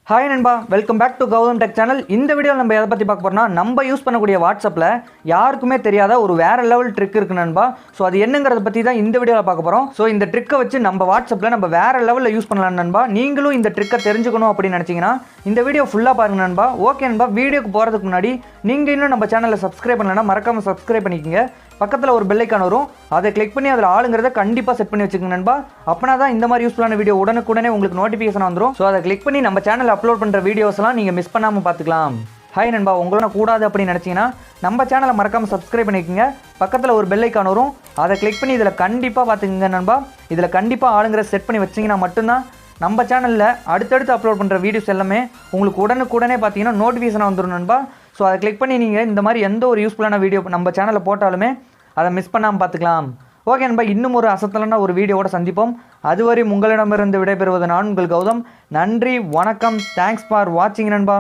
Hi நண்பா, welcome back to Gautham tech channel. இந்த வீடியோவில் நம்ம எதை பற்றி பார்க்க போகிறோம்னா, நம்ம யூஸ் பண்ணக்கூடிய வாட்ஸ்அப்பில் யாருக்குமே தெரியாத ஒரு வேறு லெவல் ட்ரிக் இருக்குது நண்பா. ஸோ அது என்னங்கிறத பற்றி தான் இந்த வீடியோவில் பார்க்க போகிறோம். ஸோ இந்த ட்ரிக்கை வச்சு நம்ம வாட்ஸ்அப்பில் நம்ம வேறு லெவலில் யூஸ் பண்ணலாம் நண்பா. நீங்களும் இந்த ட்ரிக்கை தெரிஞ்சுக்கணும் அப்படின்னு நினச்சிங்கன்னா இந்த வீடியோ ஃபுல்லாக பாருங்கள் நண்பா. ஓகே நண்பா, வீடியோக்கு போகிறதுக்கு முன்னாடி நீங்கள் இன்னும் நம்ம சேனலை சப்ஸ்கிரைப் பண்ணலன்னா மறக்காமல் சப்ஸ்கிரைப் பண்ணிக்கோங்க. பக்கத்தில் ஒரு பெல் ஐக்கான் வரும், அதை கிளிக் பண்ணி அதில் ஆளுங்கிறத கண்டிப்பாக செட் பண்ணி வச்சுக்கோங்க நண்பா. அப்போனா தான் இந்த மாதிரி யூஸ்ஃபுல்லான வீடியோ உடனுக்குடனே உங்களுக்கு நோட்டிஃபிகேஷன் வந்துடும். ஸோ அதை கிளிக் பண்ணி நம்ம சேனல் அப்லோட் பண்ணுற வீடியோஸ்லாம் நீங்கள் மிஸ் பண்ணாமல் பார்த்துக்கலாம். ஹாய் நண்பா, உங்களோட கூடாது அப்படின்னு நினச்சிங்கன்னா நம்ம சேனலை மறக்காமல் சப்ஸ்கிரைப் பண்ணிக்கோங்க. பக்கத்தில் ஒரு பெல் ஐக்கான் வரும், அதை கிளிக் பண்ணி இதில் கண்டிப்பாக பார்த்துக்கோங்க நண்பா. இதில் கண்டிப்பாக ஆளுங்கிறத செட் பண்ணி வச்சிங்கன்னா மட்டும்தான் நம்ம சேனலில் அடுத்தடுத்து அப்லோட் பண்ணுற வீடியோஸ் எல்லாமே உங்களுக்கு உடனுக்குடனே பார்த்தீங்கன்னா நோட்டிஃபிகேஷனாக வந்துடும் நண்பா. ஸோ அதை கிளிக் பண்ணி நீங்கள் இந்த மாதிரி எந்த ஒரு யூஸ்ஃபுல்லான வீடியோ நம்ம சேனலில் போட்டாலுமே அதை மிஸ் பண்ணாமல் பார்த்துக்கலாம். ஓகே நண்பா, இன்னும் ஒரு அசத்தலான ஒரு வீடியோவோட சந்திப்போம். அதுவரை உங்களிடமிருந்து விடைபெறுவது நான் உங்கள் கௌதம். நன்றி, வணக்கம், தேங்க்ஸ் ஃபார் வாட்சிங் நண்பா.